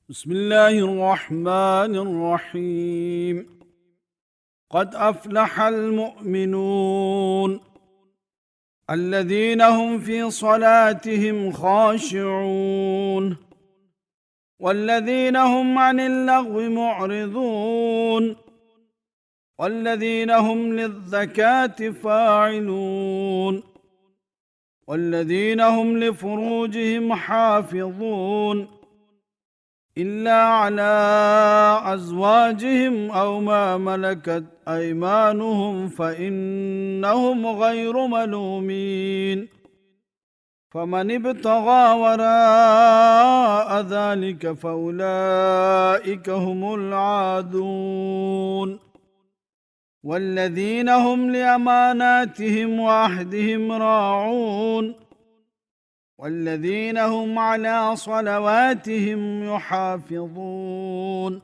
بسم الله الرحمن الرحيم. قد أفلح المؤمنون الذين هم في صلاتهم خاشعون والذين هم عن اللغو معرضون والذين هم للزكاة فاعلون والذين هم لفروجهم حافظون إلا على أزواجهم أو ما ملكت أيمانهم فإنهم غير ملومين. فمن ابتغى وراء ذلك فأولئك هم العادون. والذين هم لأماناتهم وعهدهم راعون والذين هم على صلواتهم يحافظون.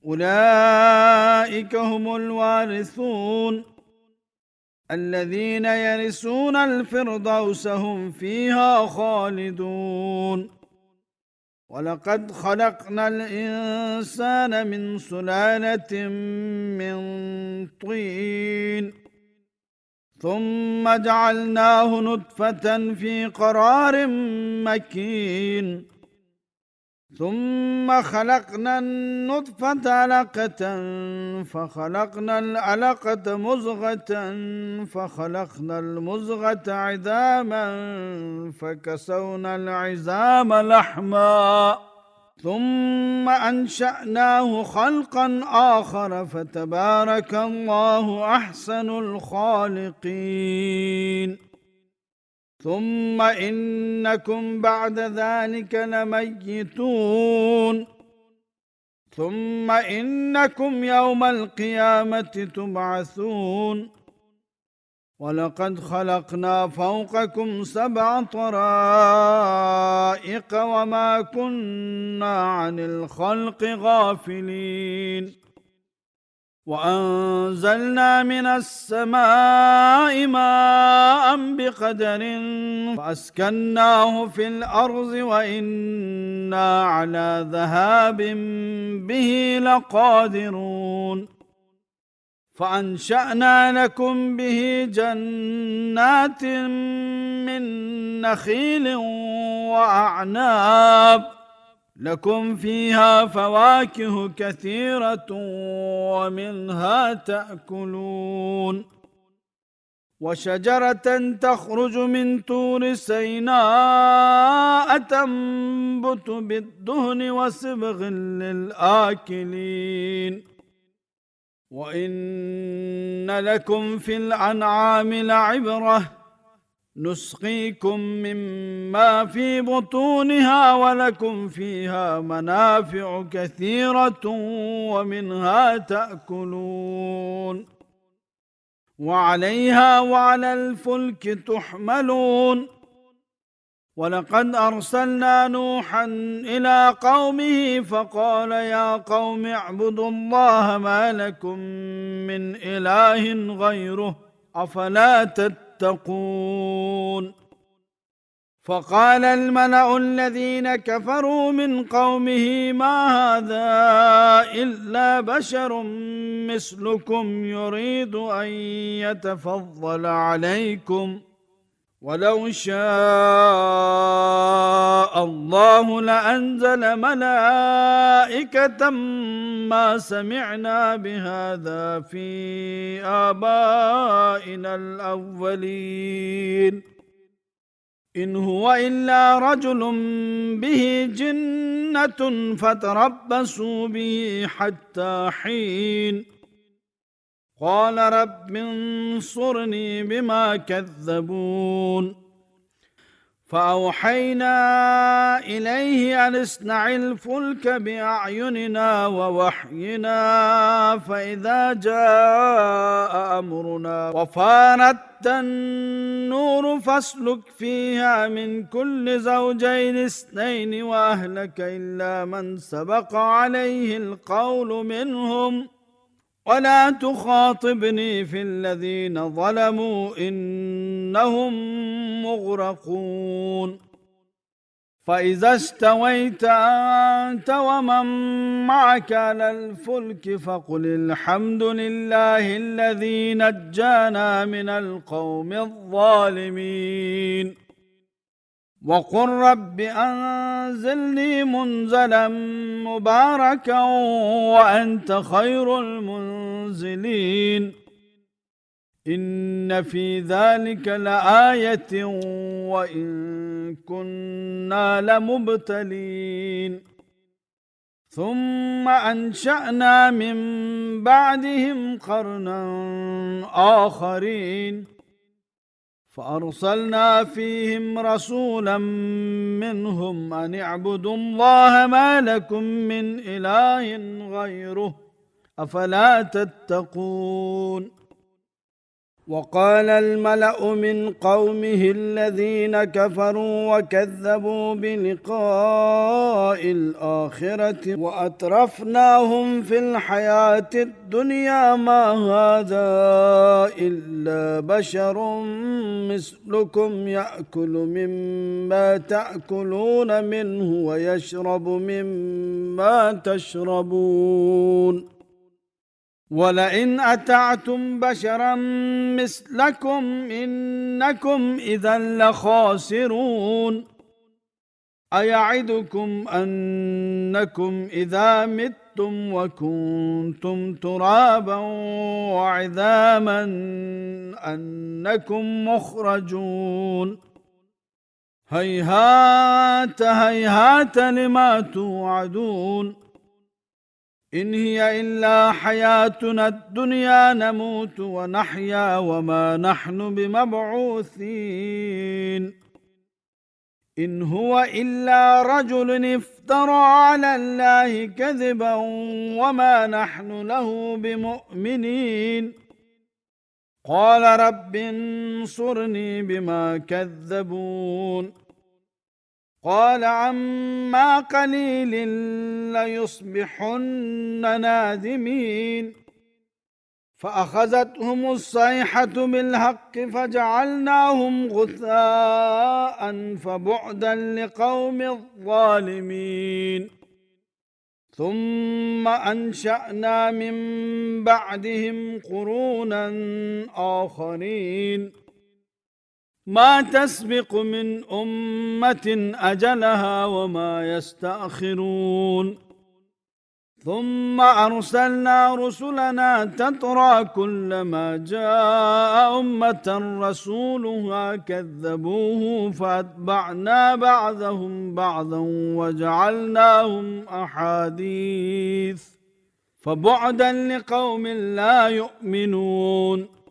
أولئك هم الوارثون الذين يرثون الفردوس هم فيها خالدون. ولقد خلقنا الإنسان من سلالة من طين ثم جعلناه نطفة في قرار مكين ثم خلقنا النطفة علقة فخلقنا العلقة مزغة فخلقنا المزغة عظاما فكسونا العظام لحما ثم أنشأناه خلقا آخر فتبارك الله أحسن الخالقين. ثم إنكم بعد ذلك لميتون ثم إنكم يوم القيامة تبعثون. ولقد خلقنا فوقكم 7 طرائق وما كنا عن الخلق غافلين. وأنزلنا من السماء ماء بقدر فأسكناه في الأرض وإنا على ذهاب به لقادرون. فأنشأنا لكم به جنات من نخيل وأعناب لكم فيها فواكه كثيرة ومنها تأكلون. وشجرة تخرج من طور سيناء تنبت بالدهن وصبغ للآكلين. وإن لكم في الأنعام لعبرة نسقيكم مما في بطونها ولكم فيها منافع كثيرة ومنها تأكلون. وعليها وعلى الفلك تحملون. ولقد أرسلنا نوحا إلى قومه فقال يا قوم اعبدوا الله ما لكم من إله غيره أفلا تتقون. فقال الملأ الذين كفروا من قومه ما هذا إلا بشر مثلكم يريد أن يتفضل عليكم ولو شاء الله لأنزل ملائكة ما سمعنا بهذا في آبائنا الأولين إن هو إلا رجل به جنة فتربصوا به حتى حين. قال رب انصرني بما كذبون. فأوحينا إليه أن اصنع الفلك بأعيننا ووحينا فإذا جاء أمرنا وفارت النور فاسلك فيها من كل زوجين 2 وأهلك إلا من سبق عليه القول منهم ولا تخاطبني في الذين ظلموا إنهم مغرقون. فإذا استويت أنت ومن معك على الفلك فقل الحمد لله الذي نجانا من القوم الظالمين وقل رب أنزلني منزلا مباركا وأنت خير المنزلين إن في ذلك لآية وإن كنا لمبتلين ثم أنشأنا من بعدهم قرنا آخرين فأرسلنا فيهم رسولا منهم أن اعبدوا الله ما لكم من إله غيره أفلا تتقون وقال الملأ من قومه الذين كفروا وكذبوا بلقاء الآخرة وأترفناهم في الحياة الدنيا ما هذا إلا بشر مثلكم يأكل مما تأكلون منه ويشرب مما تشربون ولئن أطعتم بشرا مثلكم إنكم إذا لخاسرون أيعدكم أنكم إذا متم وكنتم ترابا وعظاما أنكم مخرجون هيهات هيهات لما توعدون إن هي إلا حياتنا الدنيا نموت ونحيا وما نحن بمبعوثين إن هو إلا رجل افترى على الله كذبا وما نحن له بمؤمنين قال رب انصرني بما كذبون قال عما قليل ليصبحن نادمين فأخذتهم الصيحة بالحق فجعلناهم غثاء فبعدا لقوم الظالمين ثم أنشأنا من بعدهم قرونا آخرين ما تسبق من أمة أجلها وما يستأخرون ثم أرسلنا رسلنا تترى كلما جاء أمة رسولها كذبوه فأتبعنا بعضهم بعضا وجعلناهم أحاديث فبعدا لقوم لا يؤمنون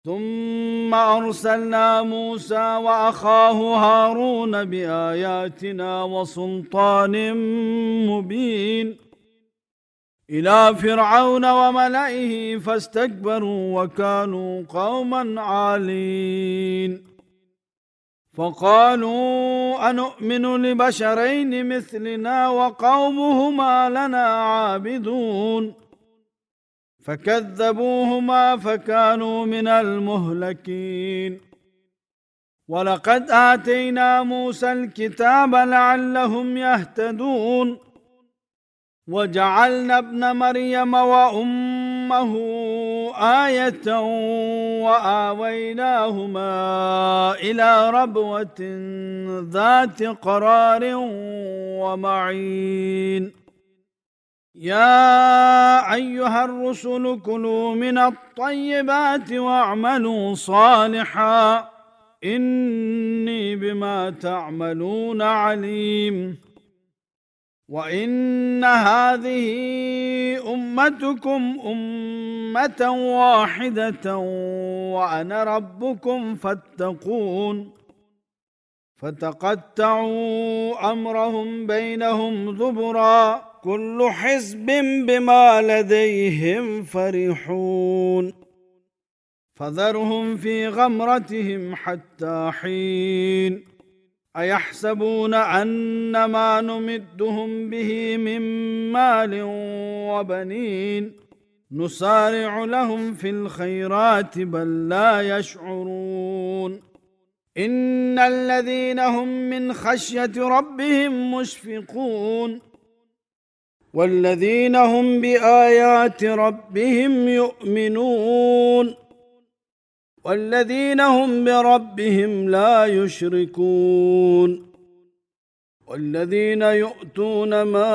ثم أرسلنا موسى وأخاه هارون بآياتنا وسلطان مبين إلى فرعون وملئه فاستكبروا وكانوا قوما عالين فقالوا أنؤمن لبشرين مثلنا وقومهما لنا عابدون فكذبوهما فكانوا من المهلكين ولقد آتينا موسى الكتاب لعلهم يهتدون وجعلنا ابن مريم وأمه آية وآويناهما إلى ربوة ذات قرار ومعين يا أيها الرسل كلوا من الطيبات واعملوا صالحا إني بما تعملون عليم وإن هذه أمتكم أمة واحدة وأنا ربكم فاتقون فتقطعوا أمرهم بينهم زبرا كل حزب بما لديهم فرحون فذرهم في غمرتهم حتى حين أيحسبون أن ما نمدهم به من مال وبنين نسارع لهم في الخيرات بل لا يشعرون إن الذين هم من خشية ربهم مشفقون والذين هم بآيات ربهم يؤمنون والذين هم بربهم لا يشركون والذين يؤتون ما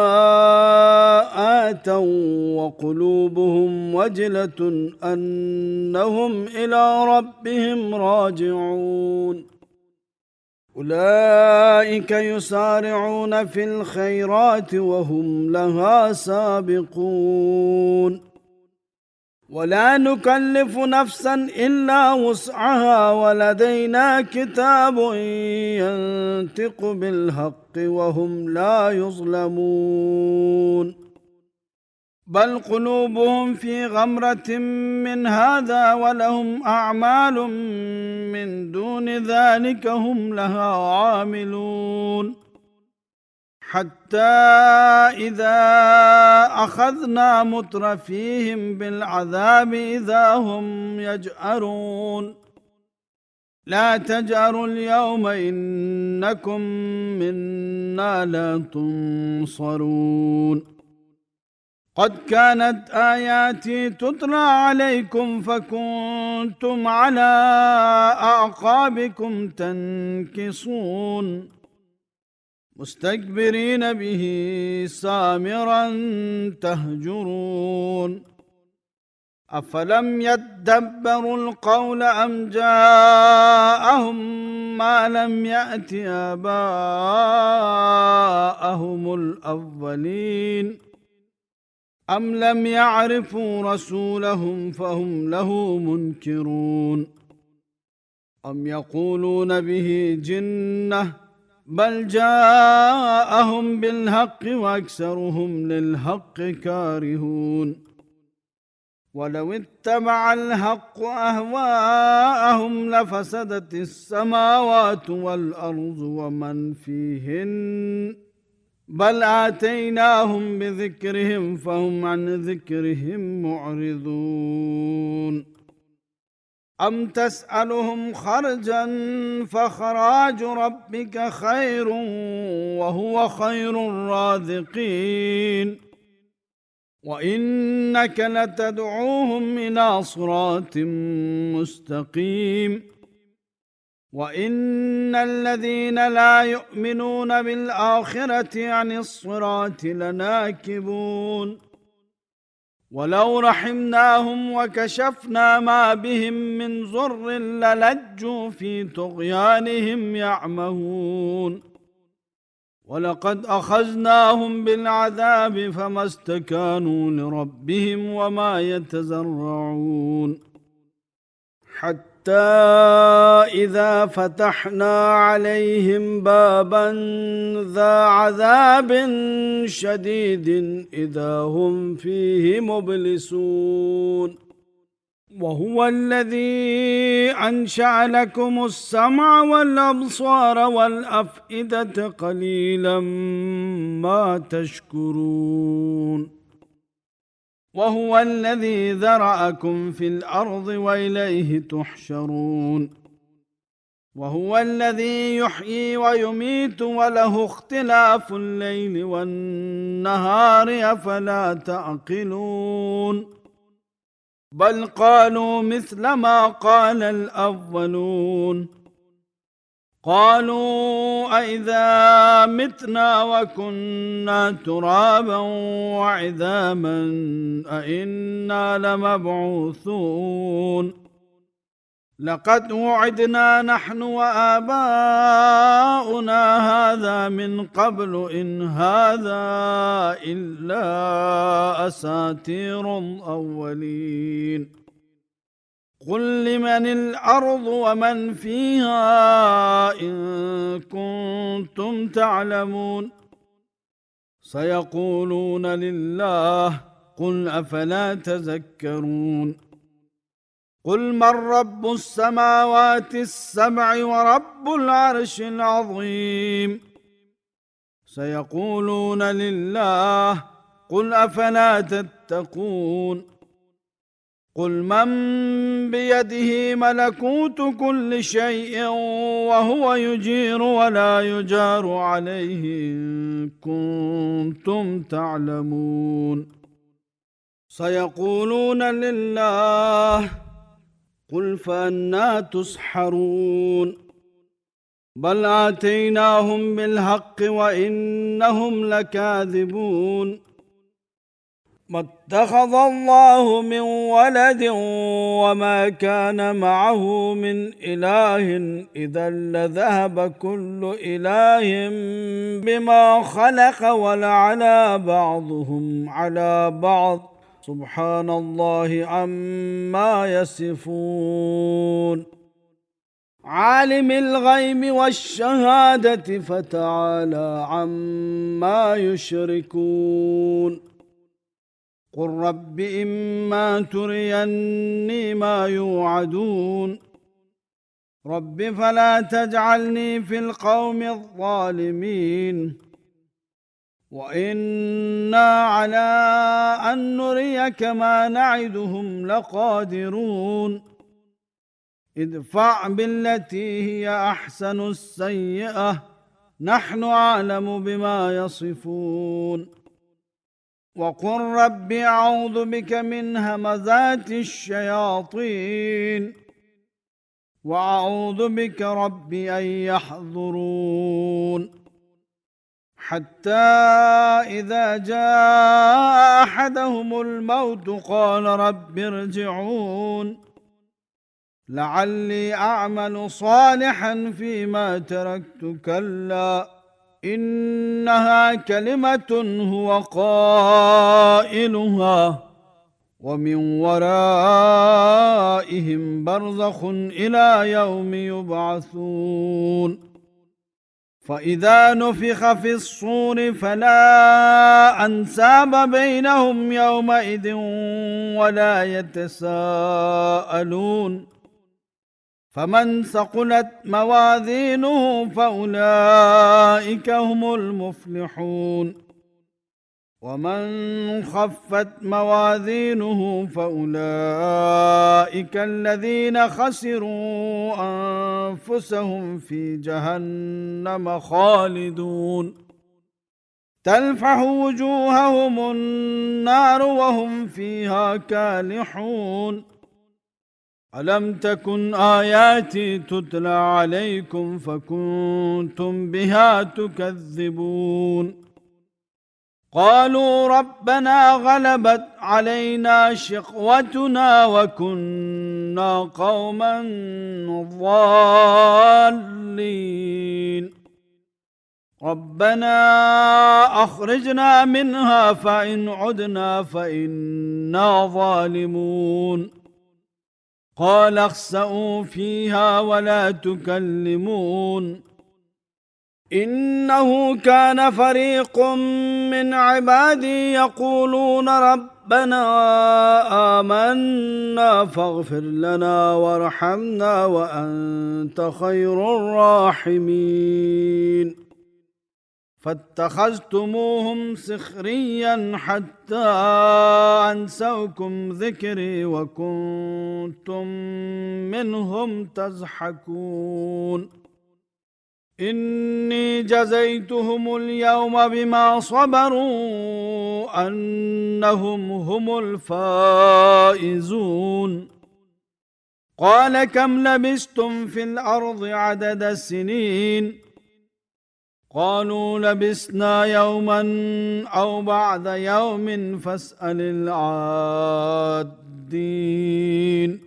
آتوا وقلوبهم وجلة أنهم إلى ربهم راجعون أولئك يسارعون في الخيرات وهم لها سابقون ولا نكلف نفسا إلا وسعها ولدينا كتاب ينطق بالحق وهم لا يظلمون بل قلوبهم في غمرة من هذا ولهم أعمال من دون ذلك هم لها عاملون حتى إذا أخذنا مترفيهم بالعذاب إذا هم يجأرون لا تجأروا اليوم إنكم منا لا تنصرون قد كانت آياتي تتلى عليكم فكنتم على أعقابكم تنكصون مستكبرين به سامرا تهجرون أفلم يدبروا القول أم جاءهم ما لم يأت آباءهم الأولين أم لم يعرفوا رسولهم فهم له منكرون أم يقولون به جنة بل جاءهم بالحق وأكثرهم للحق كارهون ولو اتبع الحق أهواءهم لفسدت السماوات والأرض ومن فيهن بل آتيناهم بذكرهم فهم عن ذكرهم معرضون أم تسألهم خرجا فخراج ربك خير وهو خير الرازقين وإنك لتدعوهم إلى صراط مستقيم وإن الذين لا يؤمنون بالآخرة عن الصراط لناكبون ولو رحمناهم وكشفنا ما بهم من ضر للجوا في طغيانهم يعمهون ولقد أخذناهم بالعذاب فما استكانوا لربهم وما يتزرعون حتى إذا فتحنا عليهم بابا ذا عذاب شديد إذا هم فيه مبلسون وهو الذي أنشأ لكم السمع والأبصار والأفئدة قليلا ما تشكرون وهو الذي ذرأكم في الأرض وإليه تحشرون وهو الذي يحيي ويميت وله اختلاف الليل والنهار أفلا تعقلون بل قالوا مثل ما قال الأولون قالوا أئذا متنا وكنا ترابا وعظاما أئنا لمبعوثون لقد وعدنا نحن وآباؤنا هذا من قبل إن هذا إلا أساطير الأولين قل لمن الأرض ومن فيها إن كنتم تعلمون سيقولون لله قل أفلا تذكرون قل من رب السماوات السبع ورب العرش العظيم سيقولون لله قل أفلا تتقون قل من بيده ملكوت كل شيء وهو يجير ولا يجار عليه إن كنتم تعلمون سيقولون لله قل فأنى تسحرون بل آتيناهم بالحق وإنهم لكاذبون ما اتخذ الله من ولد وما كان معه من إله إذا لذهب كل إله بما خلق ولعلى بعضهم على بعض سبحان الله عما يصفون عالم الغيب والشهادة فتعالى عما يشركون قل رب إما تريني ما يوعدون رب فلا تجعلني في القوم الظالمين وإنا على أن نريك ما نعدهم لقادرون ادفع بالتي هي أحسن السيئة نحن أعلم بما يصفون وقل رب أعوذ بك من همزات الشياطين وأعوذ بك رب أن يحضرون حتى إذا جاء أحدهم الموت قال رب ارجعون لعلي أعمل صالحا فيما تركت كلا إنها كلمة هو قائلها ومن ورائهم برزخ إلى يوم يبعثون فإذا نفخ في الصور فلا أنساب بينهم يومئذ ولا يتساءلون فمن ثقلت موازينه فأولئك هم المفلحون ومن خفت موازينه فأولئك الذين خسروا أنفسهم في جهنم خالدون تلفح وجوههم النار وهم فيها كالحون ألم تكن آياتي تتلى عليكم فكنتم بها تكذبون قالوا ربنا غلبت علينا شقوتنا وكنا قوما ضالين ربنا أخرجنا منها فإن عدنا فإنا ظالمون قال اخسئوا فيها ولا تكلمون إنه كان فريق من عبادي يقولون ربنا آمنا فاغفر لنا وارحمنا وأنت خير الراحمين فاتخذتموهم سخريا حتى أنسوكم ذكري وكنتم منهم تضحكون إني جزيتهم اليوم بما صبروا أنهم هم الفائزون قال كم لبثتم في الأرض عدد السنين قالوا لبثنا يوما أو بعد يوم فاسأل العادين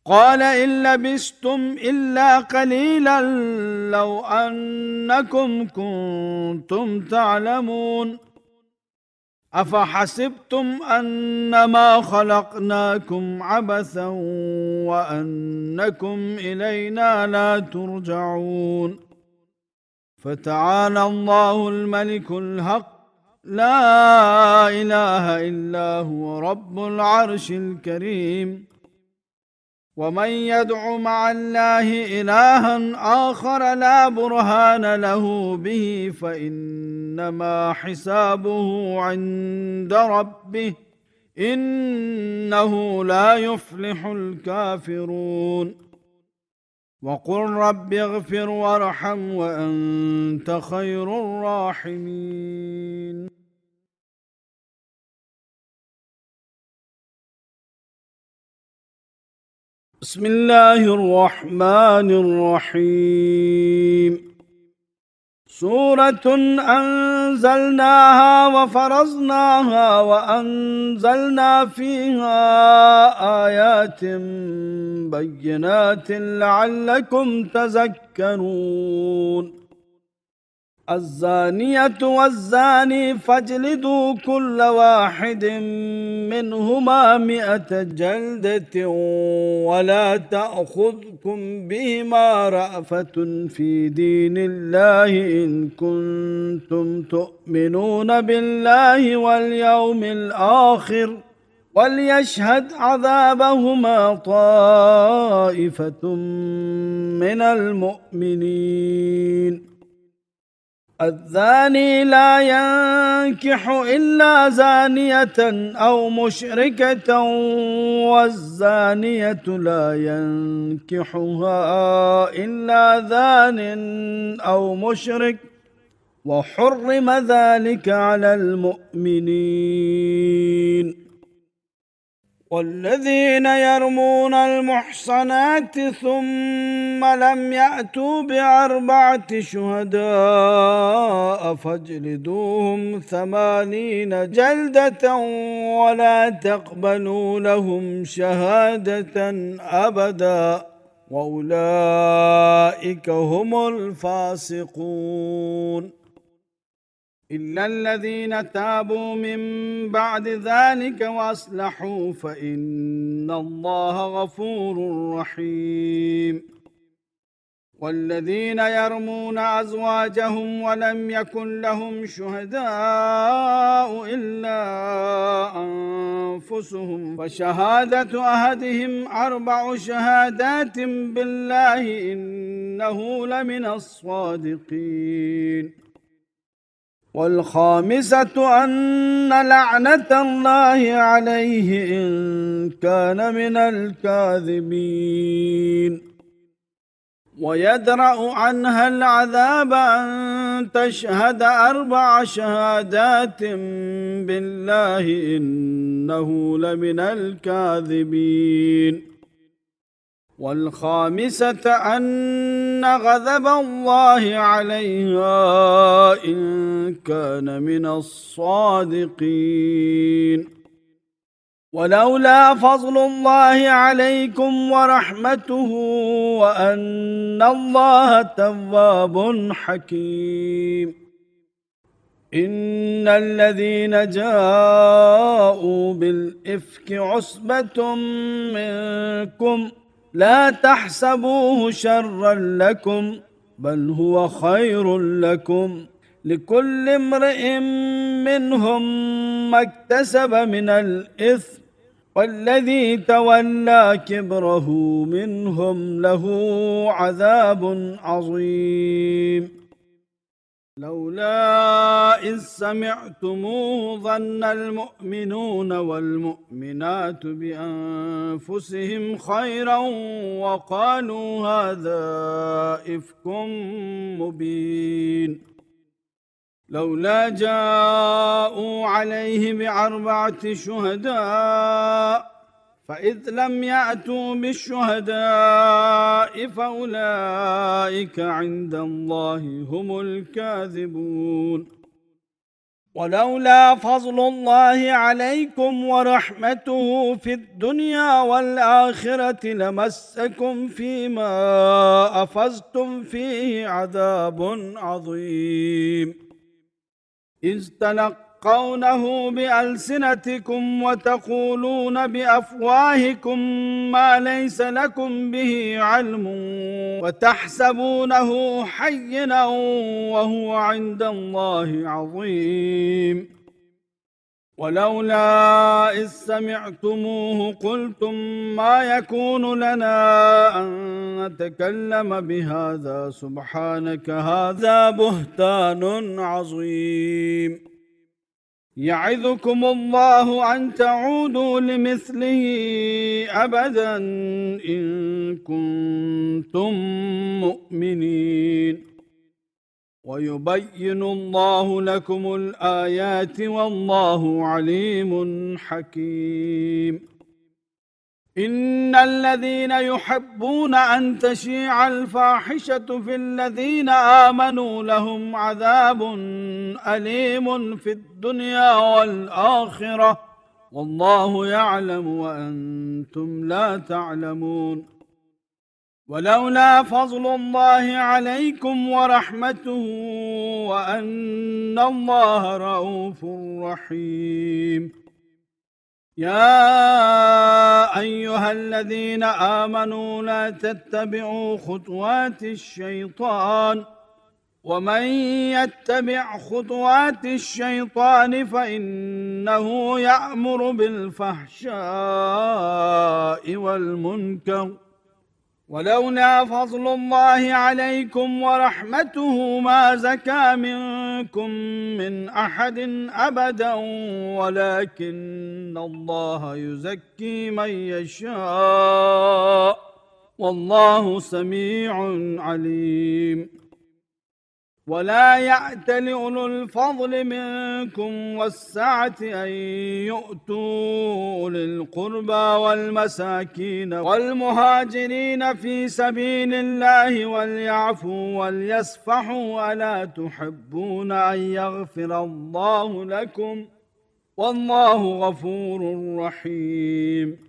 قال إن لبثتم إلا قليلا لو أنكم كنتم تعلمون أفحسبتم أنما خلقناكم عبثا وأنكم إلينا لا ترجعون فتعالى الله الملك الحق لا إله إلا هو رب العرش الكريم ومن يدع مع الله إلها آخر لا برهان له به فإنما حسابه عند ربه إنه لا يفلح الكافرون. وقل رب اغفر وارحم وأنت خير الراحمين. بسم الله الرحمن الرحيم. سورة أنزلناها وفرضناها وأنزلنا فيها آيات بينات لعلكم تذكرون. الزانية والزاني فاجلدوا كل واحد منهما 100 جلدة ولا تأخذكم بهما رأفة في دين الله إن كنتم تؤمنون بالله واليوم الآخر وليشهد عذابهما طائفة من المؤمنين. الزاني لا ينكح إلا زانية أو مشركة والزانية لا ينكحها إلا زان أو مشرك وحرم ذلك على المؤمنين. والذين يرمون المحصنات ثم لم يأتوا ب4 شهداء فاجلدوهم 80 جلدة ولا تقبلوا لهم شهادة أبدا وأولئك هم الفاسقون. إلا الذين تابوا من بعد ذلك وأصلحوا فإن الله غفور رحيم. والذين يرمون أزواجهم ولم يكن لهم شهداء إلا أنفسهم فشهادة أحدهم 4 شهادات بالله إنه لمن الصادقين. والخامسة أن لعنة الله عليه إن كان من الكاذبين. ويدرأ عنها العذاب أن تشهد 4 شهادات بالله إنه لمن الكاذبين. والخامسة أن غضب الله عليها إن كان من الصادقين. ولولا فضل الله عليكم ورحمته وأن الله تواب حكيم. إن الذين جاءوا بالإفك عصبة منكم لا تحسبوه شرا لكم بل هو خير لكم لكل امرئ منهم ما اكتسب من الإثم والذي تولى كبره منهم له عذاب عظيم. لولا إذ سمعتموه ظن المؤمنون والمؤمنات بأنفسهم خيرا وقالوا هذا إفك مبين. لولا جاءوا عليه ب4 شهداء فإذ لم يأتوا بالشهداء فأولئك عند الله هم الكاذبون. ولولا فضل الله عليكم ورحمته في الدنيا والآخرة لمسكم فيما أفضتم فيه عذاب عظيم. إذ تلقونه بألسنتكم وتقولون بأفواهكم ما ليس لكم به علم وتحسبونه هينا وهو عند الله عظيم. ولولا إذ سمعتموه قلتم ما يكون لنا أن نتكلم بهذا سبحانك هذا بهتان عظيم. يعظكم الله أن تعودوا لمثله أبدا إن كنتم مؤمنين ويبين الله لكم الآيات والله عليم حكيم إن الذين يحبون أن تشيع الفاحشة في الذين آمنوا لهم عذاب أليم في الدنيا والآخرة والله يعلم وأنتم لا تعلمون ولولا فضل الله عليكم ورحمته وأن الله رؤوف رحيم يا أيها الذين آمنوا لا تتبعوا خطوات الشيطان ومن يتبع خطوات الشيطان فإنه يأمر بالفحشاء والمنكر ولولا فضل الله عليكم ورحمته ما زكى منكم من أحد أبدا ولكن الله يزكي من يشاء والله سميع عليم ولا يأتل أولو الفضل منكم والسعة أن يؤتوا أولي القربى والمساكين والمهاجرين في سبيل الله وليعفوا وليصفحوا ألا تحبون أن يغفر الله لكم والله غفور رحيم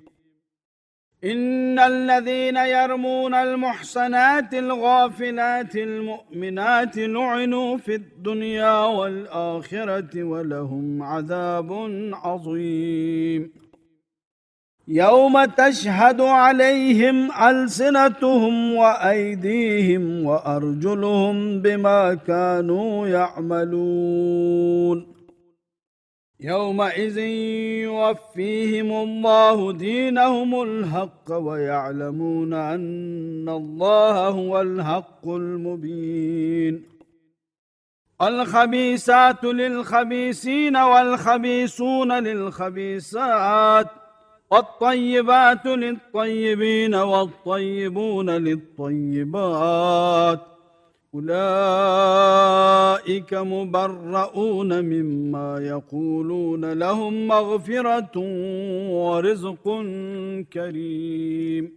إن الذين يرمون المحصنات الغافلات المؤمنات لعنوا في الدنيا والآخرة ولهم عذاب عظيم يوم تشهد عليهم ألسنتهم وأيديهم وأرجلهم بما كانوا يعملون يومئذ يوفيهم الله دينهم الحق ويعلمون أن الله هو الحق المبين الخبيثات للخبيثين والخبيثون للخبيثات والطيبات للطيبين والطيبون للطيبات أولئك مبرؤون مما يقولون لهم مغفرة ورزق كريم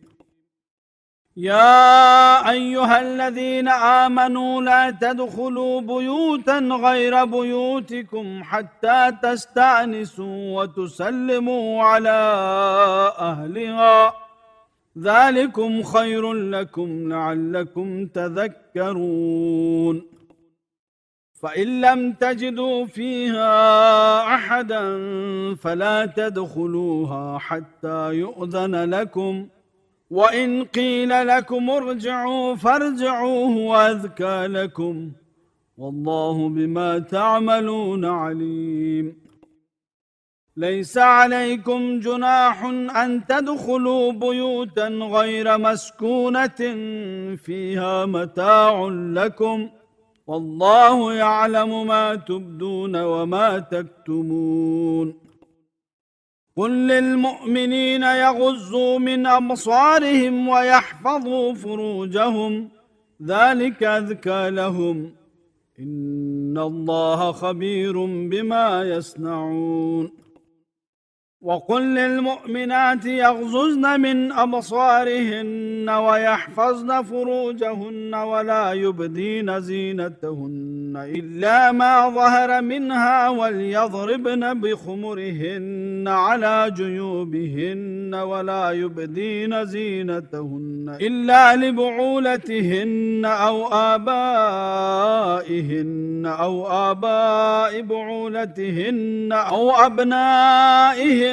يا أيها الذين آمنوا لا تدخلوا بيوتا غير بيوتكم حتى تستأنسوا وتسلموا على أهلها ذلكم خير لكم لعلكم تذكرون فإن لم تجدوا فيها أحدا فلا تدخلوها حتى يؤذن لكم وإن قيل لكم ارجعوا فارجعوا هو أزكى لكم والله بما تعملون عليم ليس عليكم جناح أن تدخلوا بيوتا غير مسكونة فيها متاع لكم والله يعلم ما تبدون وما تكتمون قل للمؤمنين يغضوا من أبصارهم ويحفظوا فروجهم ذلك أزكى لهم إن الله خبير بما يصنعون وقل للمؤمنات يغضضن من أبصارهن ويحفظن فروجهن ولا يبدين زينتهن إلا ما ظهر منها وليضربن بخمرهن على جيوبهن ولا يبدين زينتهن إلا لبعولتهن أو آبائهن أو آباء بعولتهن أو أبنائهن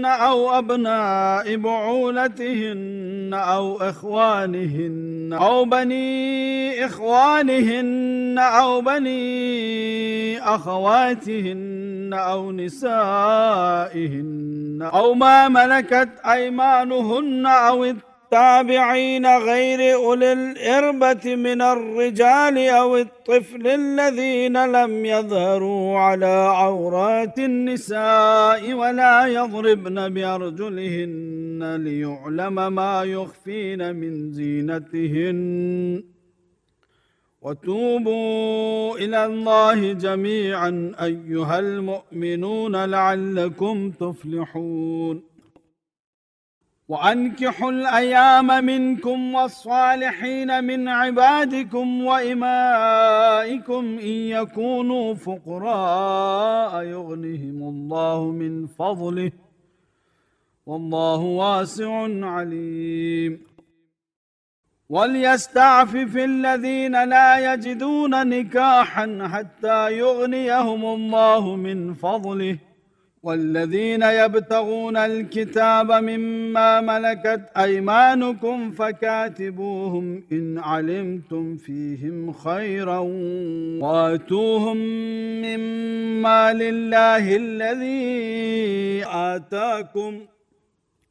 أو أبناء بعولتهن أو إخوانهن أو بني إخوانهن أو بني أخواتهن أو نسائهن أو ما ملكت أيمانهن أو والتابعين غير أولي الإربة من الرجال أو الطفل الذين لم يظهروا على عورات النساء ولا يضربن بأرجلهن ليعلم ما يخفين من زينتهن وتوبوا إلى الله جميعا أيها المؤمنون لعلكم تفلحون وأنكحوا الأيام منكم والصالحين من عبادكم وإمائكم إن يكونوا فقراء يغنهم الله من فضله والله واسع عليم وليستعفف الذين لا يجدون نكاحا حتى يغنيهم الله من فضله والذين يبتغون الكتاب مما ملكت أيمانكم فكاتبوهم إن علمتم فيهم خيرا وآتوهم مما لله الذي آتاكم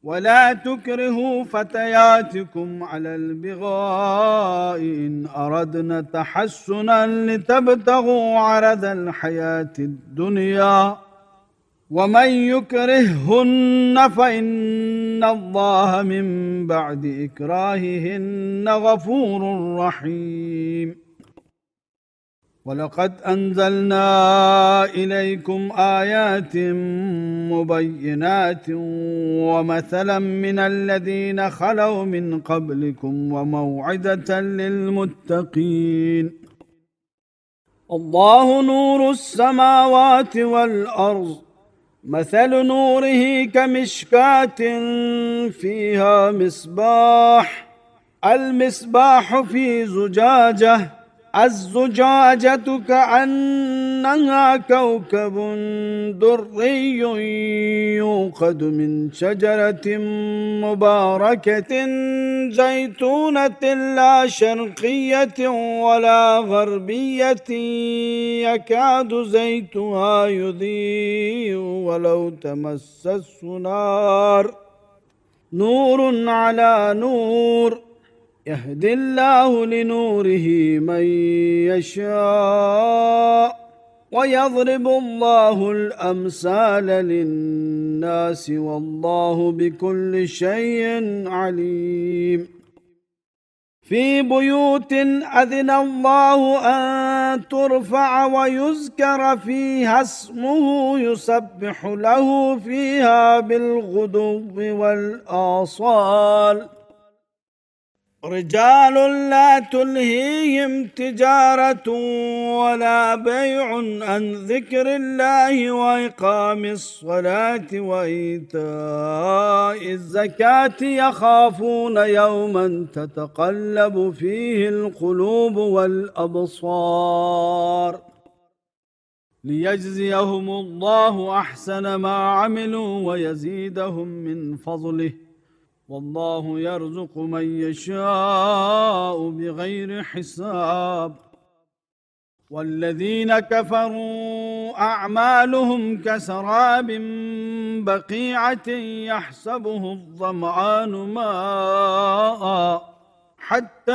ولا تكرهوا فتياتكم على البغاء إن أردنا تحسنا لتبتغوا عرض الحياة الدنيا ومن يكرههن فإن الله من بعد إكراههن غفور رحيم ولقد أنزلنا إليكم آيات مبينات ومثلا من الذين خلوا من قبلكم وموعظة للمتقين الله نور السماوات والأرض مثل نوره كمشكاة فيها مصباح المصباح في زجاجة الزجاجة كأنها كوكب دري يوقد من شجرة مباركة زيتونة لا شرقية ولا غربية يكاد زيتها يضيء ولو تمسسه نور على نور يهدي الله لنوره من يشاء ويضرب الله الأمثال للناس والله بكل شيء عليم في بيوت أذن الله أن ترفع ويذكر فيها اسمه يسبح له فيها بالغدو والآصال رجال لا تلهيهم تجارة ولا بيع عن ذكر الله وإقام الصلاة وإيتاء الزكاة يخافون يوما تتقلب فيه القلوب والأبصار ليجزيهم الله أحسن ما عملوا ويزيدهم من فضله والله يرزق من يشاء بغير حساب والذين كفروا أعمالهم كسراب بقيعة يحسبه الظمآن ماء حتى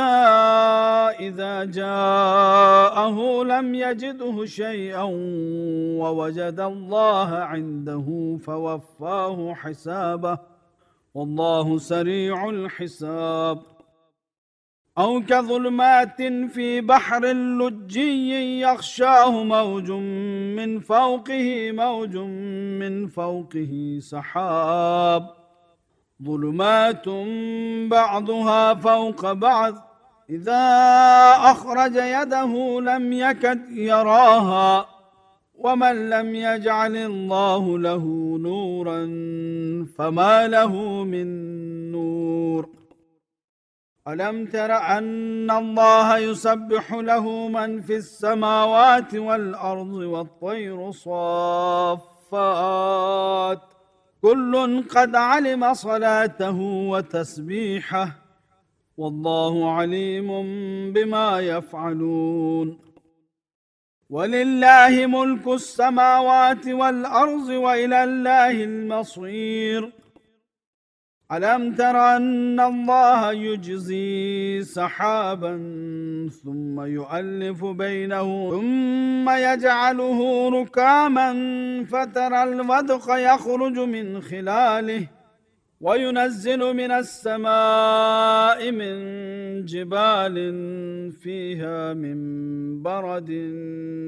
إذا جاءه لم يجده شيئا ووجد الله عنده فوفاه حسابه والله سريع الحساب أو كظلمات في بحر لجي يغشاه موج من فوقه موج من فوقه سحاب ظلمات بعضها فوق بعض إذا أخرج يده لم يكد يراها ومن لم يجعل الله له نورا فما له من نور ألم تر أن الله يسبح له من في السماوات والأرض والطير صافات كل قد علم صلاته وتسبيحه والله عليم بما يفعلون ولله ملك السماوات والأرض وإلى الله المصير ألم تر أن الله يجزي سحابا ثم يؤلف بينه ثم يجعله ركاما فترى الودق يخرج من خلاله وينزل من السماء من جبال فيها من برد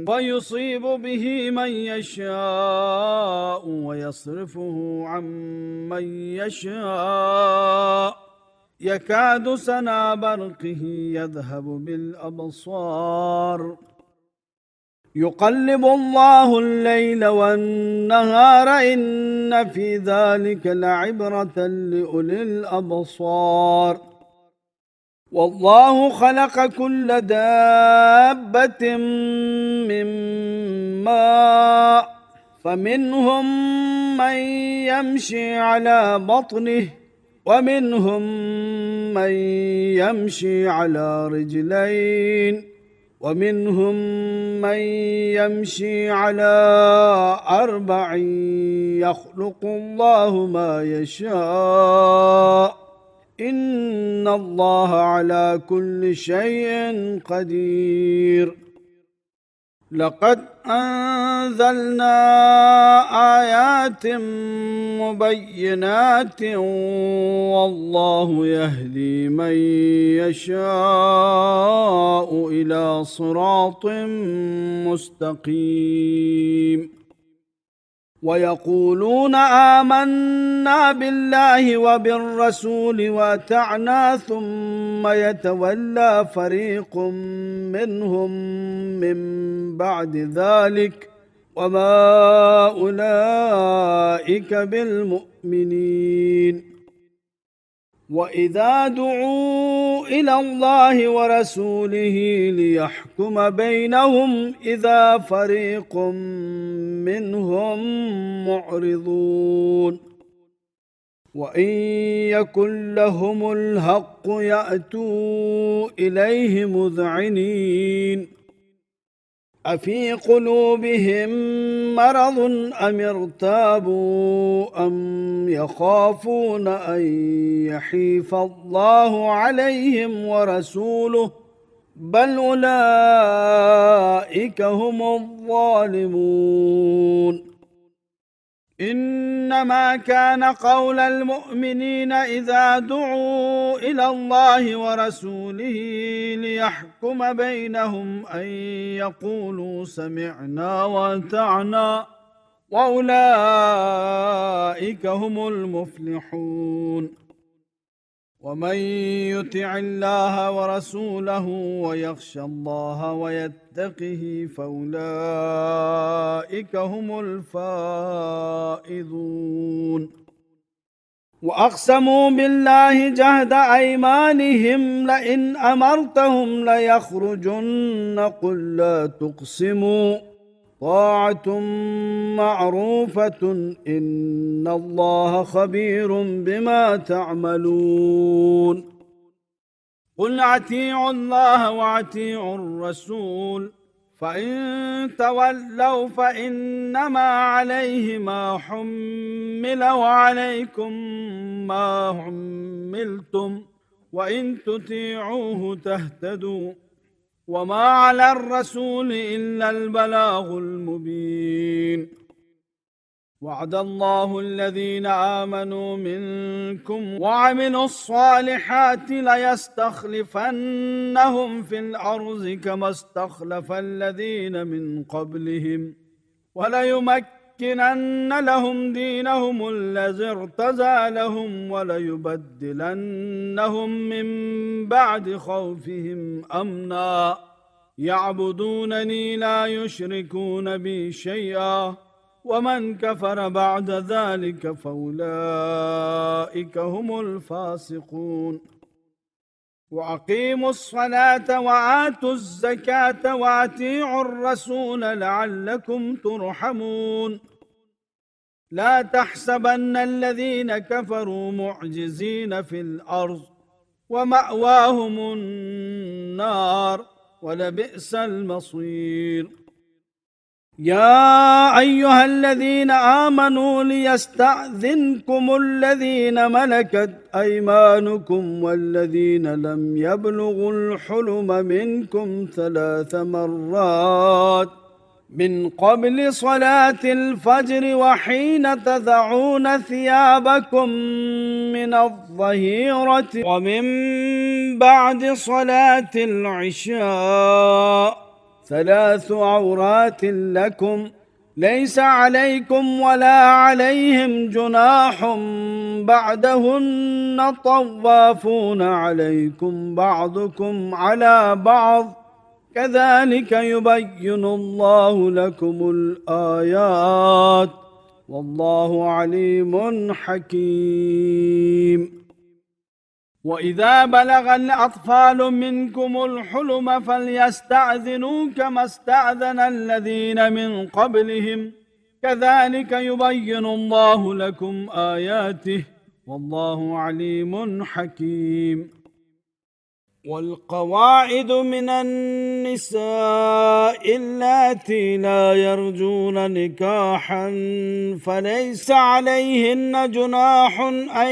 ويصيب به من يشاء ويصرفه عن من يشاء يكاد سنا برقه يذهب بالأبصار يقلب الله الليل والنهار إن في ذلك لعبرة لأولي الأبصار والله خلق كل دابة من ماء فمنهم من يمشي على بطنه ومنهم من يمشي على رجلين ومنهم من يمشي على 4 يخلق الله ما يشاء إن الله على كل شيء قدير لقد أنزلنا آيات مبينات والله يهدي من يشاء إلى صراط مستقيم ويقولون آمنا بالله وبالرسول وأطعنا ثم يتولى فريق منهم من بعد ذلك وما أولئك بالمؤمنين وإذا دعوا إلى الله ورسوله ليحكم بينهم إذا فريق منهم معرضون وإن يكن لهم الحق يأتوا إليه مذعنين أفي قلوبهم مرض أم ارتابوا أم يخافون أن يحيف الله عليهم ورسوله بل أولئك هم الظالمون إنما كان قول المؤمنين إذا دعوا إلى الله ورسوله ليحكم بينهم أن يقولوا سمعنا وأطعنا وأولئك هم المفلحون ومن يطع الله ورسوله ويخشى الله ويتقه فأولئك هم الفائزون وأقسموا بالله جهد أيمانهم لئن أمرتهم ليخرجن قل لا تقسموا طاعة معروفة إن الله خبير بما تعملون قل أطيعوا الله وأطيعوا الرسول فإن تولوا فإنما عليه ما حمل وعليكم ما حملتم وإن تطيعوه تهتدوا وما على الرسول إلا البلاغ المبين وعد الله الذين آمنوا منكم وعملوا الصالحات ليستخلفنهم في الأرض كما استخلف الذين من قبلهم وليمكنن لهم دينهم الذي ارتضى لهم وليبدلنهم من بعد خوفهم أمنا يعبدونني لا يشركون بي شيئا ومن كفر بعد ذلك فأولئك هم الفاسقون وأقيموا الصلاة وآتوا الزكاة وأطيعوا الرسول لعلكم ترحمون لا تحسبن الذين كفروا معجزين في الأرض ومأواهم النار ولبئس المصير يا أيها الذين آمنوا ليستأذنكم الذين ملكت أيمانكم والذين لم يبلغوا الحلم منكم 3 مرات من قبل صلاة الفجر وحين تضعون ثيابكم من الظهيرة ومن بعد صلاة العشاء 3 عورات لكم ليس عليكم ولا عليهم جناح بعدهن طوافون عليكم بعضكم على بعض كذلك يبين الله لكم الآيات والله عليم حكيم. وإذا بلغ الأطفال منكم الحلم فليستأذنوا كما استأذن الذين من قبلهم كذلك يبين الله لكم آياته والله عليم حكيم. والقواعد من النساء اللاتي لا يرجون نكاحا فليس عليهن جناح أن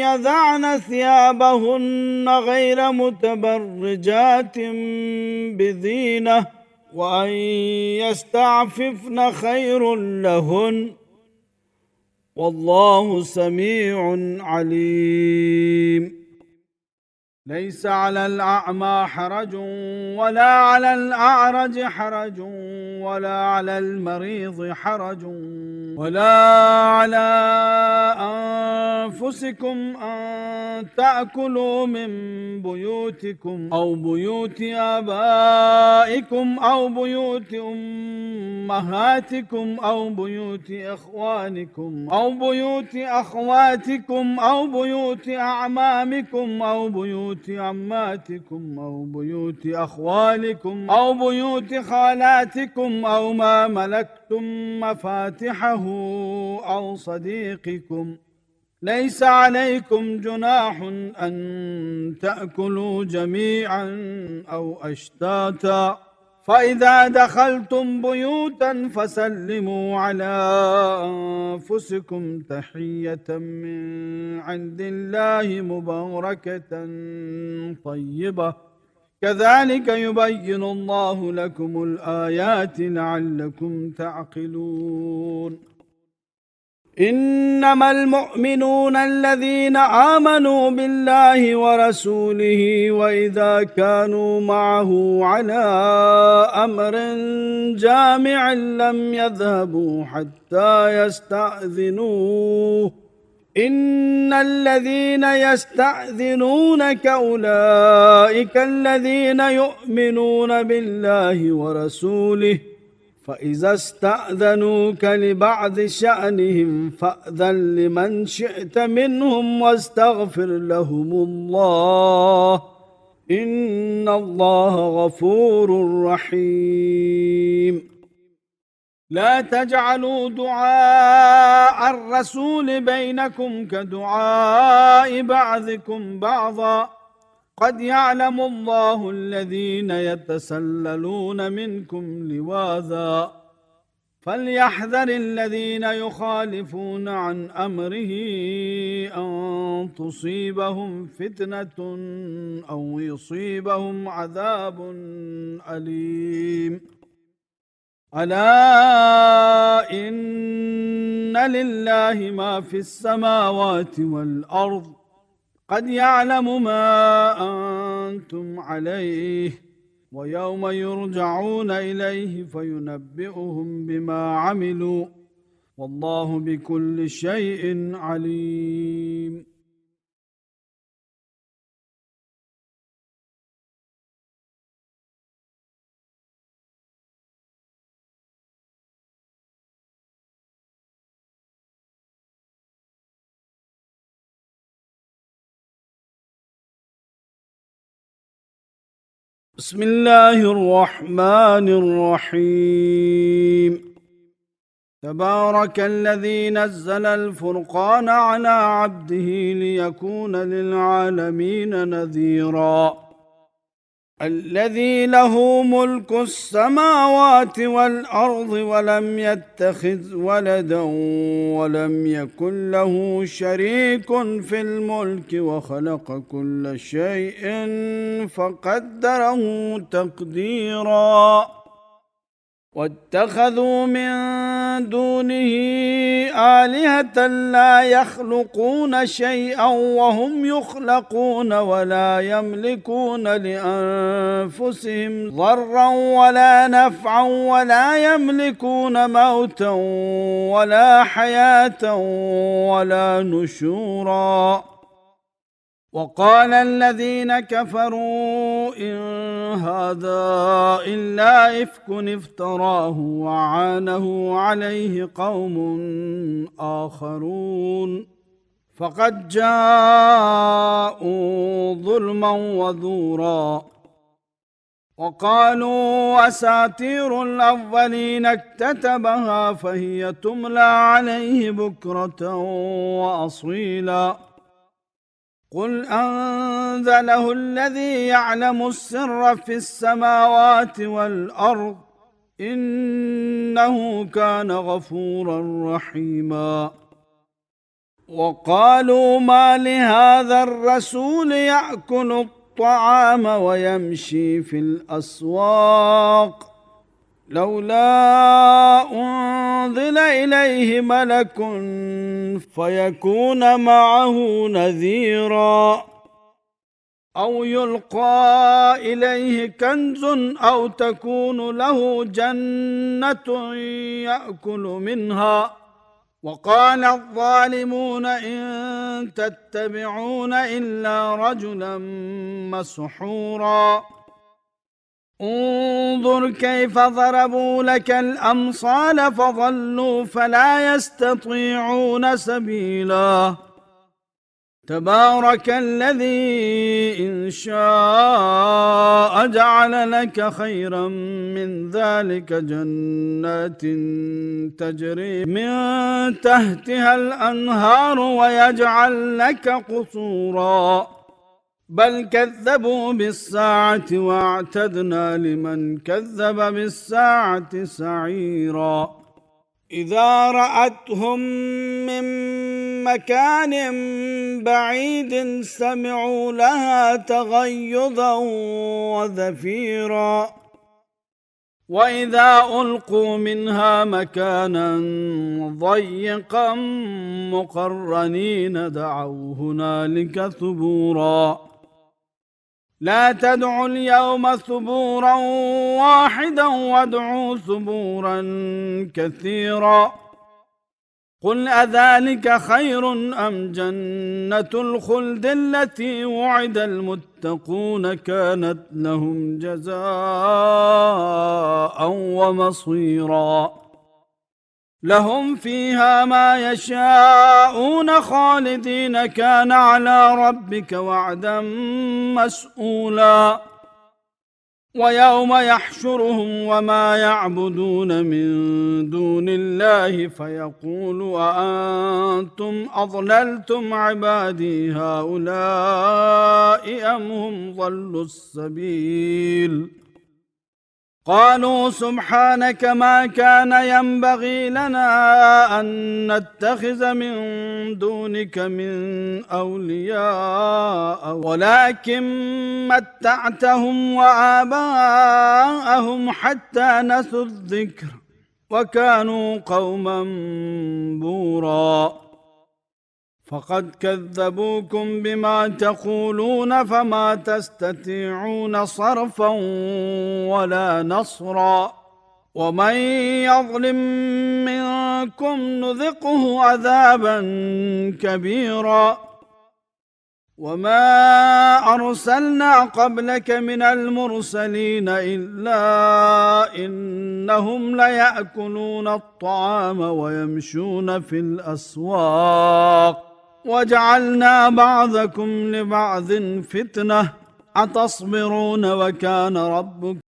يضعن ثيابهن غير متبرجات بزينة وأن يستعففن خير لهن والله سميع عليم. ليس على الأعمى حرج ولا على الأعرج حرج ولا على المريض حرج ولا على أنفسكم أن تأكلوا من بيوتكم أو بيوت آبائكم أو بيوت أمهاتكم أو بيوت إخوانكم أو بيوت أخواتكم أو بيوت أعمامكم أو بيوت عماتكم أو بيوت أخوالكم أو بيوت خالاتكم أو ما ملكتم مفاتحه أو صديقكم ليس عليكم جناح أن تأكلوا جميعا أو أشتاتا فإذا دخلتم بيوتا فسلموا على أنفسكم تحية من عند الله مباركة طيبة كذلك يبين الله لكم الآيات لعلكم تعقلون. إنما المؤمنون الذين آمنوا بالله ورسوله وإذا كانوا معه على أمر جامع لم يذهبوا حتى يستأذنوه إن الذين يستأذنونك أولئك الذين يؤمنون بالله ورسوله فإذا استأذنوك لبعض شأنهم فأذن لمن شئت منهم واستغفر لهم الله إن الله غفور رحيم. لا تجعلوا دعاء الرسول بينكم كدعاء بعضكم بعضا قد يعلم الله الذين يتسللون منكم لواذا فليحذر الذين يخالفون عن أمره أن تصيبهم فتنة أو يصيبهم عذاب أليم. ألا إن لله ما في السماوات والأرض قد يعلم ما أنتم عليه ويوم يرجعون إليه فينبئهم بما عملوا والله بكل شيء عليم. بسم الله الرحمن الرحيم. تبارك الذي نزل الفرقان على عبده ليكون للعالمين نذيرا الذي له ملك السماوات والأرض ولم يتخذ ولدا ولم يكن له شريك في الملك وخلق كل شيء فقدره تقديرا واتخذوا من دونه آلهة لا يخلقون شيئا وهم يخلقون ولا يملكون لأنفسهم ضرا ولا نفعا ولا يملكون موتا ولا حياة ولا نشورا وقال الذين كفروا إن هذا إلا إفك افتراه وعانه عليه قوم آخرون فقد جاءوا ظلما وزورا وقالوا أساطير الأولين اكتتبها فهي تملى عليه بكرة وأصيلا قل أنزله الذي يعلم السر في السماوات والأرض إنه كان غفورا رحيما وقالوا ما لهذا الرسول يأكل الطعام ويمشي في الأسواق لولا أنزل إليه ملك فيكون معه نذيرا أو يلقى إليه كنز أو تكون له جنة يأكل منها وقال الظالمون إن تتبعون إلا رجلا مسحورا انظر كيف ضربوا لك الأمثال فضلوا فلا يستطيعون سبيلا تبارك الذي إن شاء جعل لك خيرا من ذلك جنات تجري من تحتها الأنهار ويجعل لك قصورا بل كذبوا بالساعة واعتدنا لمن كذب بالساعة سعيرا إذا رأتهم من مكان بعيد سمعوا لها تغيظا وزفيرا وإذا ألقوا منها مكانا ضيقا مقرنين دعوا هنالك ثبورا لا تدعوا اليوم ثبورا واحدا وادعوا ثبورا كثيرا قل أذلك خير أم جنة الخلد التي وعد المتقون كانت لهم جزاء ومصيرا لهم فيها ما يشاءون خالدين كان على ربك وعدا مسئولا ويوم يحشرهم وما يعبدون من دون الله فيقول أأنتم أضللتم عبادي هؤلاء أم هم ضلوا السبيل قالوا سبحانك ما كان ينبغي لنا أن نتخذ من دونك من أولياء ولكن متعتهم وآباءهم حتى نسوا الذكر وكانوا قوما بورا فقد كذبوكم بما تقولون فما تستطيعون صرفا ولا نصرا ومن يظلم منكم نذقه عذابا كبيرا وما أرسلنا قبلك من المرسلين إلا إنهم ليأكلون الطعام ويمشون في الأسواق وجعلنا بعضكم لبعض فتنة أتصبرون وكان ربك